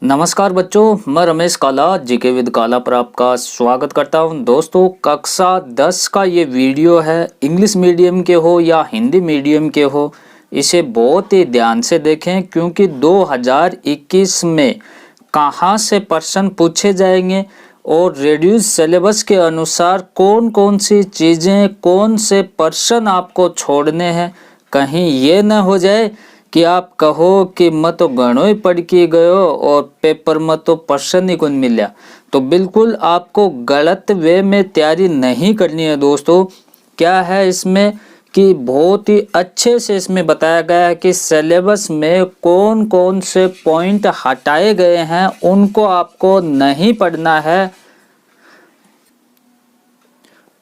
नमस्कार बच्चों, मैं रमेश काला जीके विद काला पर आपका स्वागत करता हूं। दोस्तों, कक्षा 10 का ये वीडियो है। इंग्लिश मीडियम के हो या हिंदी मीडियम के हो, इसे बहुत ही ध्यान से देखें क्योंकि 2021 में कहां से प्रश्न पूछे जाएंगे और रेड्यूस सिलेबस के अनुसार कौन कौन सी चीज़ें, कौन से प्रश्न आपको छोड़ने हैं। कहीं ये न हो जाए कि आप कहो कि मैं तो घणो ही पढ़ के गयो और पेपर में तो प्रश्न ही कौन मिला। तो बिल्कुल आपको गलत वे में तैयारी नहीं करनी है। दोस्तों, क्या है इसमें कि बहुत ही अच्छे से इसमें बताया गया है कि सिलेबस में कौन कौन से पॉइंट हटाए गए हैं, उनको आपको नहीं पढ़ना है।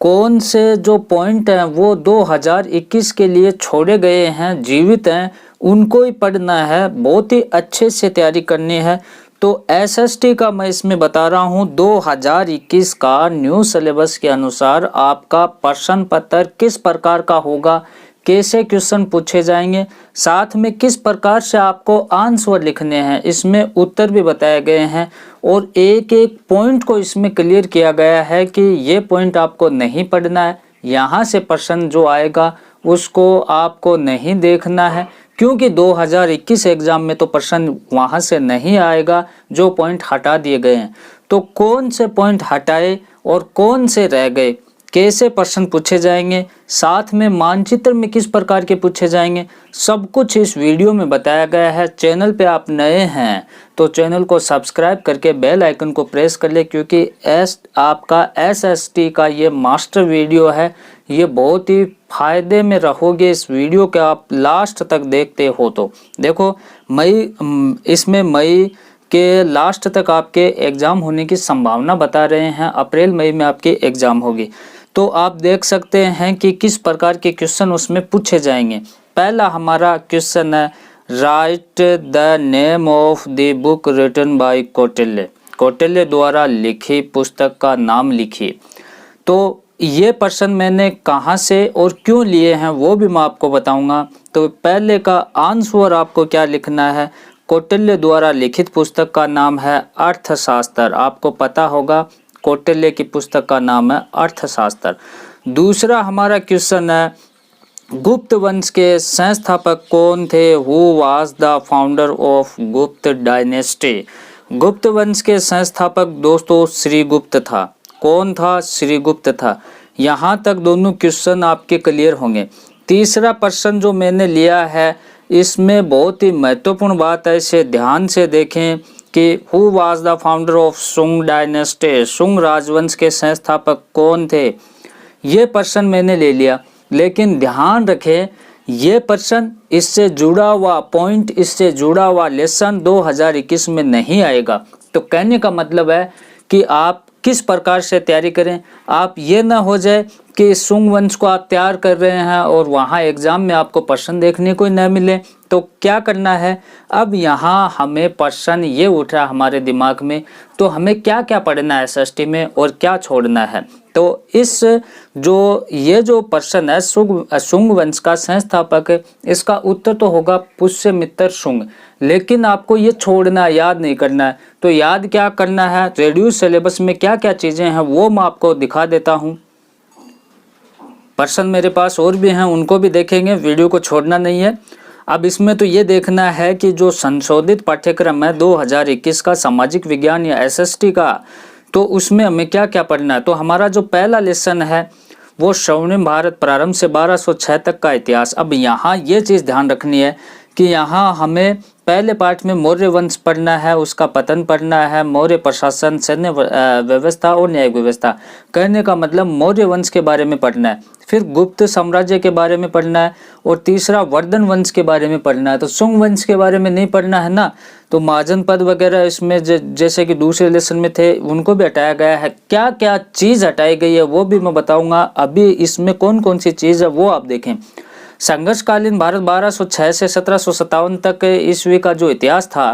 कौन से जो पॉइंट हैं वो 2021 के लिए छोड़े गए हैं, जीवित हैं, उनको ही पढ़ना है। बहुत ही अच्छे से तैयारी करनी है। तो एसएसटी का मैं इसमें बता रहा हूं, 2021 का न्यू सिलेबस के अनुसार आपका प्रश्न पत्र किस प्रकार का होगा, कैसे क्वेश्चन पूछे जाएंगे, साथ में किस प्रकार से आपको आंसर लिखने हैं, इसमें उत्तर भी बताए गए हैं। और एक एक पॉइंट को इसमें क्लियर किया गया है कि ये पॉइंट आपको नहीं पढ़ना है, यहाँ से प्रश्न जो आएगा उसको आपको नहीं देखना है, क्योंकि 2021 एग्जाम में तो प्रश्न वहाँ से नहीं आएगा जो पॉइंट हटा दिए गए हैं। तो कौन से पॉइंट हटाए और कौन से रह गए, कैसे प्रश्न पूछे जाएंगे, साथ में मानचित्र में किस प्रकार के पूछे जाएंगे, सब कुछ इस वीडियो में बताया गया है। चैनल पे आप नए हैं तो चैनल को सब्सक्राइब करके बेल आइकन को प्रेस कर ले, क्योंकि आपका एसएसटी का ये मास्टर वीडियो है। ये बहुत ही फायदे में रहोगे इस वीडियो के आप लास्ट तक देखते हो। तो देखो, इसमें मई के लास्ट तक आपके एग्ज़ाम होने की संभावना बता रहे हैं। अप्रैल मई में आपकी एग्ज़ाम होगी। तो आप देख सकते हैं कि किस प्रकार के क्वेश्चन उसमें पूछे जाएंगे। पहला हमारा क्वेश्चन है, write the name of the book written by Kautilya. Kautilya द्वारा लिखी पुस्तक का नाम लिखिए। तो ये प्रश्न मैंने कहाँ से और क्यों लिए हैं वो भी मैं आपको बताऊंगा। तो पहले का आंसर आपको क्या लिखना है, कौटिल्य द्वारा लिखित पुस्तक का नाम है अर्थशास्त्र। आपको पता होगा कौटिल्य की पुस्तक का नाम है अर्थशास्त्र। दूसरा हमारा क्वेश्चन है, गुप्त वंश के संस्थापक कौन थे, who was the founder of गुप्त डायनेस्टी। गुप्त वंश के संस्थापक दोस्तों श्रीगुप्त था। कौन था? श्रीगुप्त था। यहाँ तक दोनों क्वेश्चन आपके क्लियर होंगे। तीसरा प्रश्न जो मैंने लिया है, इसमें बहुत ही महत्वपूर्ण बात है, इसे ध्यान से देखें कि who was the founder of सुंग डायनेस्टी। सुंग राजवंश के संस्थापक कौन थे, ये प्रश्न मैंने ले लिया। लेकिन ध्यान रखें, ये प्रश्न इससे जुड़ा हुआ पॉइंट, इससे जुड़ा हुआ लेसन 2021 में नहीं आएगा। तो कहने का मतलब है कि आप किस प्रकार से तैयारी करें। आप ये ना हो जाए कि सुंग वंश को आप तैयार कर रहे हैं और वहाँ एग्जाम में आपको प्रश्न देखने को न मिले। तो क्या करना है, अब यहाँ हमें प्रश्न ये उठ रहा हमारे दिमाग में, तो हमें क्या क्या पढ़ना है एसएसटी में और क्या छोड़ना है। तो इस ये जो प्रश्न है सुंग वंश का संस्थापक, इसका उत्तर तो होगा पुष्यमित्र शुंग। लेकिन आपको ये छोड़ना, याद नहीं करना है। तो याद क्या करना है, रेड्यूस सिलेबस में क्या क्या चीज़ें हैं वो मैं आपको दिखा देता हूँ। प्रश्न मेरे पास और भी हैं, उनको भी देखेंगे, वीडियो को छोड़ना नहीं है। अब इसमें तो ये देखना है कि जो संशोधित पाठ्यक्रम है 2021 का सामाजिक विज्ञान या एसएसटी का, तो उसमें हमें क्या क्या पढ़ना है। तो हमारा जो पहला लेसन है वो स्वर्णिम भारत प्रारंभ से 1206 तक का इतिहास। अब यहाँ ये चीज़ ध्यान रखनी है कि यहाँ हमें पहले पार्ट में मौर्य वंश पढ़ना है, उसका पतन पढ़ना है, मौर्य प्रशासन, सैन्य व्यवस्था और न्यायिक व्यवस्था। कहने का मतलब मौर्य वंश के बारे में पढ़ना है, फिर गुप्त साम्राज्य के बारे में पढ़ना है, और तीसरा वर्धन वंश के बारे में पढ़ना है। तो सुंग वंश के बारे में नहीं पढ़ना है ना। तो महाजन पद वगैरह इसमें जैसे कि दूसरे लेसन में थे, उनको भी हटाया गया है। क्या क्या चीज़ हटाई गई है वो भी मैं बताऊँगा। अभी इसमें कौन कौन सी चीज़ है वो आप देखें। संघर्षकालीन भारत 1206 से 1757 तक ईस्वी का जो इतिहास था,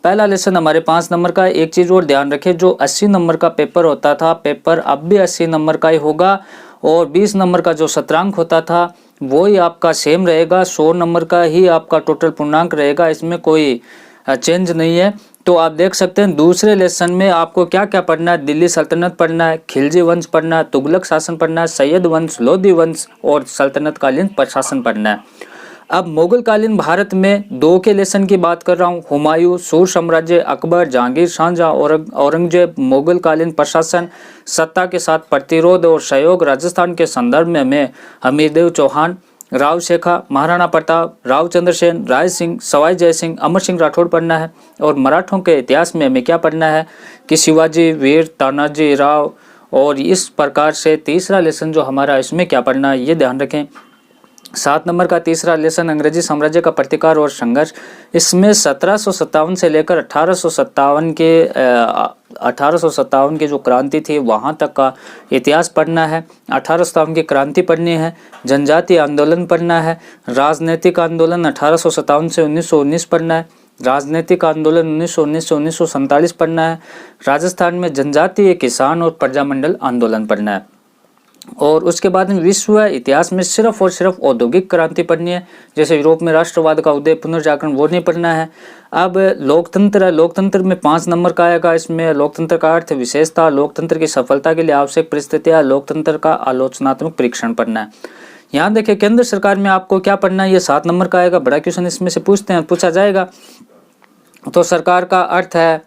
पहला लेसन हमारे 5 नंबर का। एक चीज़ और ध्यान रखें, जो 80 नंबर का पेपर होता था, पेपर अब भी 80 नंबर का ही होगा, और 20 नंबर का जो शतरांक होता था वो ही आपका सेम रहेगा। 100 नंबर का ही आपका टोटल पूर्णांक रहेगा, इसमें कोई चेंज नहीं है। तो आप देख सकते हैं दूसरे लेसन में आपको क्या क्या पढ़ना है। दिल्ली सल्तनत पढ़ना है, खिलजी वंश पढ़ना है, तुगलक शासन पढ़ना है, सैयद वंश, लोधी वंश और सल्तनत कालीन प्रशासन पढ़ना है। अब मुगल कालीन भारत में 2 के लेसन की बात कर रहा हूँ। हुमायूं, सूर साम्राज्य, अकबर, जहांगीर, शाहजहां, औरंगजेब, मुगल कालीन प्रशासन, सत्ता के साथ प्रतिरोध और सहयोग। राजस्थान के संदर्भ में हमें हमीरदेव चौहान, राव शेखा, महाराणा प्रताप, राव चंद्रसेन, राय सिंह, सवाई जय सिंह, अमर सिंह राठौड़ पढ़ना है। और मराठों के इतिहास में हमें क्या पढ़ना है कि शिवाजी, वीर तानाजी राव। और इस प्रकार से तीसरा लेसन जो हमारा इसमें क्या पढ़ना है ये ध्यान रखें। 7 नंबर का तीसरा लेसन अंग्रेजी साम्राज्य का प्रतिकार और संघर्ष। इसमें 1757 से लेकर 1857 की जो क्रांति थी वहां तक का इतिहास पढ़ना है। 1857 की क्रांति पढ़नी है, जनजातीय आंदोलन पढ़ना है, राजनीतिक आंदोलन 1857 से 1919 पढ़ना है, राजनीतिक आंदोलन 1919 से 1947 पढ़ना है, राजस्थान में जनजातीय किसान और प्रजामंडल आंदोलन पढ़ना है। और उसके बाद में विश्व इतिहास में सिर्फ और सिर्फ औद्योगिक क्रांति पढ़नी है, जैसे यूरोप में राष्ट्रवाद का उदय, पुनर्जागरण, वो नहीं पढ़ना है। अब लोकतंत्र है, लोकतंत्र में 5 नंबर का आएगा। इसमें लोकतंत्र का अर्थ, विशेषता, लोकतंत्र की सफलता के लिए आवश्यक परिस्थितियां, लोकतंत्र का आलोचनात्मक परीक्षण पढ़ना है। यहाँ देखिए केंद्र सरकार में आपको क्या पढ़ना है, ये 7 नंबर का आएगा। बड़ा क्वेश्चन इसमें से पूछा जाएगा। तो सरकार का अर्थ है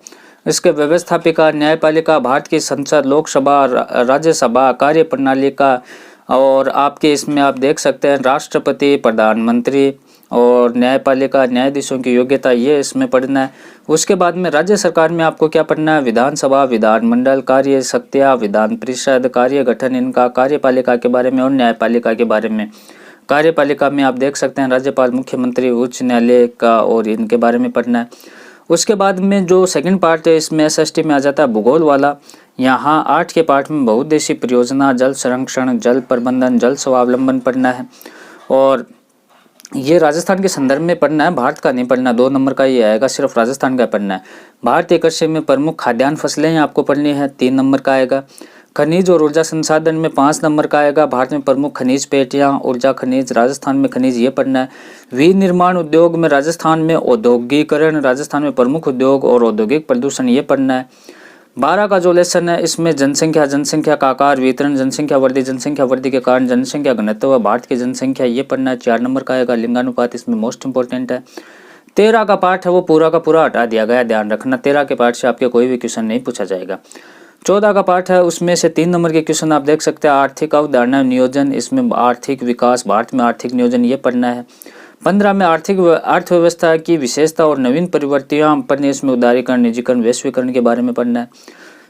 इसके व्यवस्थापिका, न्यायपालिका, भारत की संसद, लोकसभा, राज्यसभा, कार्य प्रणाली का। और आपके इसमें आप देख सकते हैं राष्ट्रपति, प्रधानमंत्री और न्यायपालिका, न्यायाधीशों की योग्यता, ये इसमें पढ़ना है। उसके बाद में राज्य सरकार में आपको क्या पढ़ना है, विधानसभा, विधानमंडल, कार्य शक्तियाँ, विधान परिषद, कार्य गठन इनका, कार्यपालिका के बारे में और न्यायपालिका के बारे में। कार्यपालिका में आप देख सकते हैं राज्यपाल, मुख्यमंत्री, उच्च न्यायालय का और इनके बारे में पढ़ना है। उसके बाद में जो सेकंड पार्ट है इसमें SST में आ जाता है भूगोल वाला। यहाँ 8 के पार्ट में बहुउद्देशीय परियोजना, जल संरक्षण, जल प्रबंधन, जल स्वावलंबन पढ़ना है। और ये राजस्थान के संदर्भ में पढ़ना है, भारत का नहीं पढ़ना। 2 नंबर का ये आएगा, सिर्फ राजस्थान का पढ़ना है। भारतीय कृषि में प्रमुख खाद्यान्न फसलें आपको पढ़नी है, 3 नंबर का आएगा। खनिज और ऊर्जा संसाधन में 5 नंबर का आएगा। भारत में प्रमुख खनिज पेटियां, ऊर्जा खनिज, राजस्थान में खनिज, ये पढ़ना है। विनिर्माण उद्योग में राजस्थान में औद्योगिकरण, राजस्थान में प्रमुख उद्योग और औद्योगिक प्रदूषण, ये पढ़ना है। 12 का जो लेसन है इसमें जनसंख्या, जनसंख्या का आकार, वितरण, जनसंख्या वृद्धि के कारण जनसंख्या घनत्व, भारत की जनसंख्या, ये पढ़ना है। 4 नंबर का आएगा। लिंगानुपात इसमें मोस्ट इंपॉर्टेंट है। 13 का पार्ट है वो पूरा का पूरा हटा दिया गया, ध्यान रखना। 13 के पार्ट से आपके कोई भी क्वेश्चन नहीं पूछा जाएगा। 14 का पार्ट है उसमें से 3 नंबर के क्वेश्चन आप देख सकते हैं। आर्थिक अवधारणा नियोजन, इसमें आर्थिक विकास, भारत में आर्थिक नियोजन, ये पढ़ना है। 15 में आर्थिक अर्थव्यवस्था की विशेषता और नवीन प्रवृत्तियां पढ़नी, इसमें उदारीकरण, निजीकरण, वैश्वीकरण के बारे में पढ़ना है।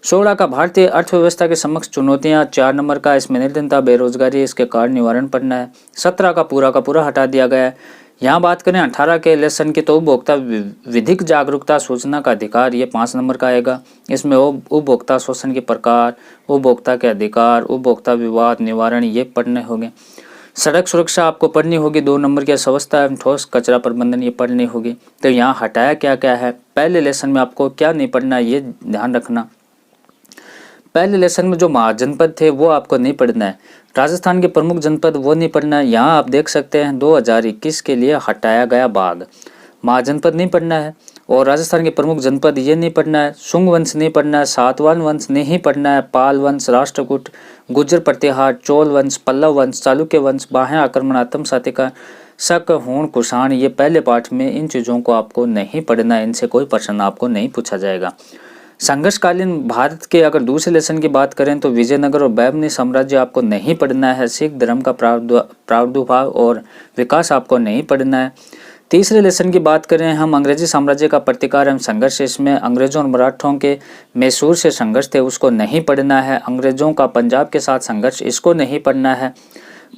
16 का भारतीय अर्थव्यवस्था के समक्ष चुनौतियां, 4 नंबर का इसमें निर्धनता, बेरोजगारी, इसके कारण निवारण पढ़ना है। 17 का पूरा हटा दिया गया है। यहाँ बात करें 18 के लेसन की तो उपभोक्ता विधिक जागरूकता, सूचना का अधिकार, ये 5 नंबर का आएगा। इसमें उपभोक्ता शोषण के प्रकार, उपभोक्ता के अधिकार, उपभोक्ता विवाद निवारण, ये पढ़ने होंगे। सड़क सुरक्षा आपको पढ़नी होगी, 2 नंबर की स्वच्छता एवं ठोस कचरा प्रबंधन, ये पढ़नी होगी। तो यहाँ हटाया क्या क्या है, पहले लेसन में आपको क्या नहीं पढ़ना ये ध्यान रखना। पहले लेसन में जो महाजनपद थे वो आपको नहीं पढ़ना है, राजस्थान के प्रमुख जनपद वो नहीं पढ़ना है। यहाँ आप देख सकते हैं 2021 के लिए हटाया गया भाग, महाजनपद नहीं पढ़ना है। और राजस्थान के प्रमुख जनपद ये नहीं पढ़ना है। शुंग वंश नहीं पढ़ना है, सातवाहन वंश नहीं पढ़ना है, पाल वंश, राष्ट्रकूट, गुर्जर प्रतिहार, चोल वंश, पल्लव वंश, चालुक्य वंश, बाह्य आक्रमणात्मक सातिका, शक, हूण, कुषाण, ये पहले पाठ में इन चीज़ों को आपको नहीं पढ़ना है, इनसे कोई प्रश्न आपको नहीं पूछा जाएगा। संघर्षकालीन भारत के अगर दूसरे लेसन की बात करें तो विजयनगर और बैबनी साम्राज्य आपको नहीं पढ़ना है। सिख धर्म का प्रादुर्भाव और विकास आपको नहीं पढ़ना है। तीसरे लेसन की बात करें हम अंग्रेजी साम्राज्य का प्रतिकार एवं संघर्ष, इसमें अंग्रेजों और मराठों के मैसूर से संघर्ष थे उसको नहीं पढ़ना है। अंग्रेजों का पंजाब के साथ संघर्ष, इसको नहीं पढ़ना है।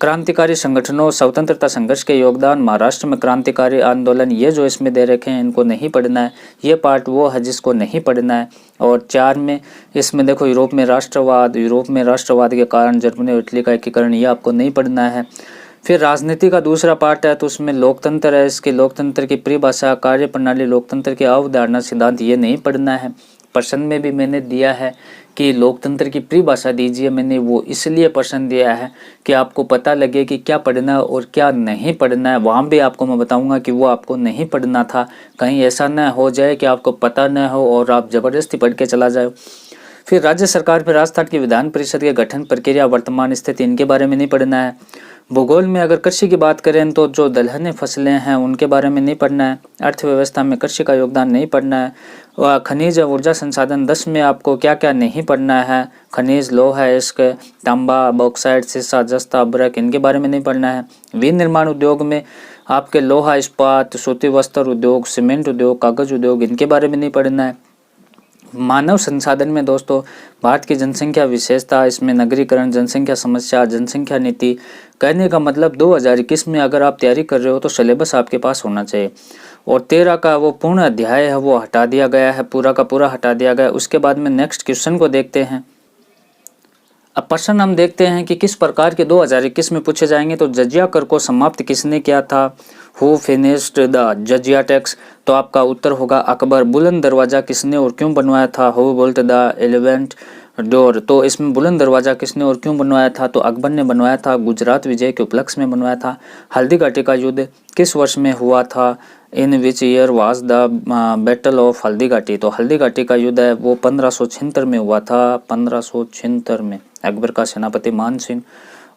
क्रांतिकारी संगठनों, स्वतंत्रता संघर्ष के योगदान, महाराष्ट्र में क्रांतिकारी आंदोलन, ये जो इसमें दे रखे हैं इनको नहीं पढ़ना है। ये पार्ट वो है जिसको नहीं पढ़ना है। और 4 में इसमें देखो यूरोप में राष्ट्रवाद के कारण जर्मनी और इटली का एकीकरण, ये आपको नहीं पढ़ना है। फिर राजनीति का दूसरा पार्ट है तो उसमें लोकतंत्र है, इसके लोकतंत्र की परिभाषा, कार्यप्रणाली, लोकतंत्र की अवधारणा, सिद्धांत, ये नहीं पढ़ना है। प्रश्न में भी मैंने दिया है कि लोकतंत्र की परिभाषा दीजिए। मैंने वो इसलिए प्रश्न दिया है कि आपको पता लगे कि क्या पढ़ना है और क्या नहीं पढ़ना है। वहाँ भी आपको मैं बताऊंगा कि वो आपको नहीं पढ़ना था, कहीं ऐसा न हो जाए कि आपको पता न हो और आप ज़बरदस्ती पढ़ के चला जाओ। फिर राज्य सरकार फिर राजस्थान की विधान परिषद के गठन प्रक्रिया, वर्तमान स्थिति, इनके बारे में नहीं पढ़ना है। भूगोल में अगर कृषि की बात करें तो जो दलहनी फसलें हैं उनके बारे में नहीं पढ़ना है। अर्थव्यवस्था में कृषि का योगदान नहीं पढ़ना है। और खनिज और ऊर्जा संसाधन 10 में आपको क्या क्या नहीं पढ़ना है। खनिज, लोहा, इस्क, तांबा, बॉक्साइट, सीसा, जस्ता, अब्रक, इनके बारे में नहीं पढ़ना है। विनिर्माण उद्योग में आपके लोहा, इस्पात, सूती वस्त्र उद्योग, सीमेंट उद्योग, कागज उद्योग, इनके बारे में नहीं पढ़ना है। मानव संसाधन में दोस्तों भारत की जनसंख्या विशेषता, इसमें नगरीकरण, जनसंख्या समस्या, जनसंख्या नीति, कहने का मतलब 2021 में अगर आप तैयारी कर रहे हो तो सिलेबस आपके पास होना चाहिए। और 13 का वो पूर्ण अध्याय है वो हटा दिया गया है, पूरा का पूरा हटा दिया गया है। उसके बाद में नेक्स्ट क्वेश्चन को देखते हैं। अब प्रश्न हम देखते हैं कि किस प्रकार के 2021 में पूछे जाएंगे। तो जजिया कर को समाप्त किसने किया था? Who finished the jizya tax? तो आपका उत्तर होगा अकबर। बुलंद दरवाजा किसने और क्यों बनवाया था? Who built the elevated door? तो इसमें बुलंद दरवाजा किसने और क्यों बनवाया था? तो अकबर ने बनवाया था, गुजरात विजय के उपलक्ष्य में बनवाया था। हल्दी घाटी का युद्ध किस वर्ष में हुआ था? In which year was the battle of Haldi Ghati? तो हल्दी घाटी का युद्ध है वो 1576 में हुआ था, 1576 में अकबर का सेनापति मान सिंह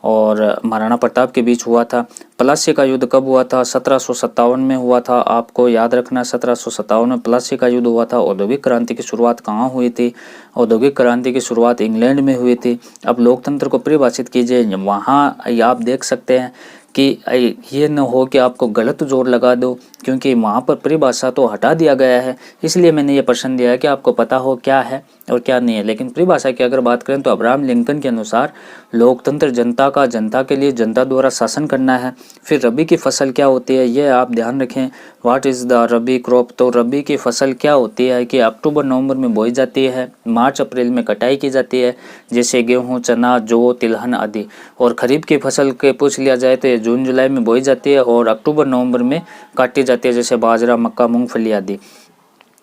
और महाराणा प्रताप के बीच हुआ था। प्लासी का युद्ध कब हुआ था? 1757 में हुआ था। आपको याद रखना 1757 में प्लासी का युद्ध हुआ था। औद्योगिक क्रांति की शुरुआत कहाँ हुई थी? औद्योगिक क्रांति की शुरुआत इंग्लैंड में हुई थी। अब लोकतंत्र को परिभाषित कीजिए। वहाँ आप देख सकते हैं कि ये न हो कि आपको गलत जोर लगा दो, क्योंकि वहाँ पर परिभाषा तो हटा दिया गया है, इसलिए मैंने ये प्रश्न दिया है कि आपको पता हो क्या है और क्या नहीं है। लेकिन परिभाषा की अगर बात करें तो अब्राहम लिंकन के अनुसार लोकतंत्र जनता का, जनता के लिए, जनता द्वारा शासन करना है। फिर रबी की फसल क्या होती है ये आप ध्यान रखें। What is the rabi crop? तो रबी की फसल क्या होती है कि अक्टूबर नवंबर में बोई जाती है, मार्च अप्रैल में कटाई की जाती है, जैसे गेहूँ, चना, जौ, तिलहन आदि। और खरीफ की फसल के पूछ लिया जाए तो ये जून जुलाई में बोई जाती है और अक्टूबर नवंबर में काटी जाती है, जैसे बाजरा, मक्का, मूंगफली आदि।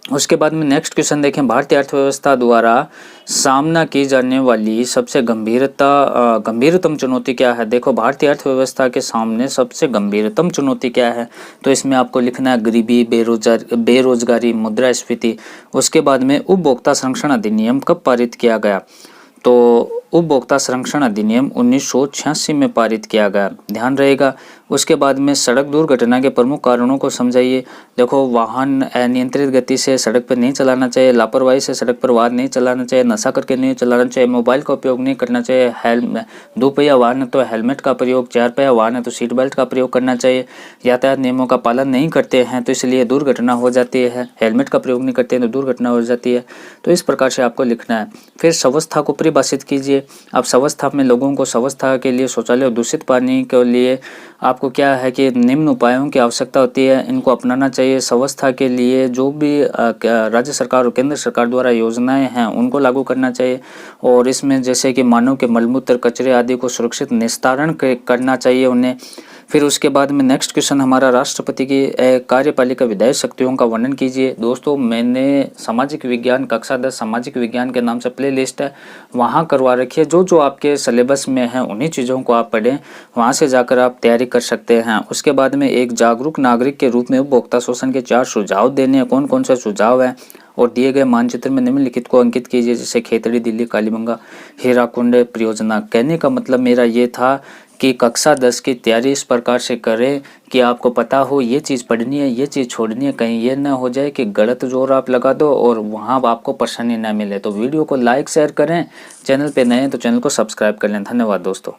उसके बाद में नेक्स्ट क्वेश्चन देखें। भारतीय अर्थव्यवस्था द्वारा सामना की जाने वाली सबसे गंभीरतम चुनौती क्या है? देखो भारतीय अर्थव्यवस्था के सामने सबसे गंभीरतम चुनौती क्या है? तो इसमें आपको लिखना है गरीबी, बेरोजगारी, मुद्रास्फीति। उसके बाद में उपभोक्ता संरक्षण अधिनियम कब पारित किया गया? तो उपभोक्ता संरक्षण अधिनियम 1986 में पारित किया गया, ध्यान रहेगा। उसके बाद में सड़क दुर्घटना के प्रमुख कारणों को समझाइए। देखो वाहन अनियंत्रित गति से सड़क पर नहीं चलाना चाहिए, लापरवाही से सड़क पर वाहन नहीं चलाना चाहिए, नशा करके नहीं चलाना चाहिए, मोबाइल का उपयोग नहीं करना चाहिए, दोपहिया वाहन है तो हेलमेट का प्रयोग, चार पहिया वाहन है तो सीट बेल्ट का प्रयोग करना चाहिए, यातायात नियमों का पालन नहीं करते हैं तो इसलिए दुर्घटना हो जाती है, हेलमेट का प्रयोग नहीं करते हैं तो दुर्घटना हो जाती है। तो इस प्रकार से आपको लिखना है। फिर स्वस्थता को परिभाषित कीजिए। अब स्वस्थता में लोगों को स्वस्थता के लिए शौचालय और दूषित पानी के लिए आपको क्या है कि निम्न उपायों की आवश्यकता होती है, इनको अपनाना चाहिए। स्वस्थता के लिए जो भी राज्य सरकार और केंद्र सरकार द्वारा योजनाएं हैं उनको लागू करना चाहिए और इसमें जैसे कि मानव के मलमूत्र, कचरे आदि को सुरक्षित निस्तारण करना चाहिए उन्हें। फिर उसके बाद में नेक्स्ट क्वेश्चन हमारा राष्ट्रपति की कार्यपालिका विधायी शक्तियों का वर्णन कीजिए। दोस्तों मैंने सामाजिक विज्ञान कक्षा 10 सामाजिक विज्ञान के नाम से प्ले लिस्ट है वहाँ करवा रखी है। जो आपके सिलेबस में है उन्हीं चीज़ों को आप पढ़ें, वहाँ से जाकर आप तैयारी कर सकते हैं। उसके बाद में एक जागरूक नागरिक के रूप में उपभोक्ता शोषण के 4 सुझाव देने हैं। कौन कौन से सुझाव हैं और दिए गए मानचित्र में निम्नलिखित को अंकित कीजिए, जैसे खेतड़ी, दिल्ली, कालीबंगा, हीराकुंड परियोजना। कहने का मतलब मेरा ये था कि कक्षा 10 की तैयारी इस प्रकार से करें कि आपको पता हो ये चीज़ पढ़नी है, ये चीज़ छोड़नी है, कहीं ये ना हो जाए कि गलत जोर आप लगा दो और वहाँ आपको परेशानी ना मिले। तो वीडियो को लाइक शेयर करें, चैनल पे नए हैं तो चैनल को सब्सक्राइब कर लें। धन्यवाद दोस्तों।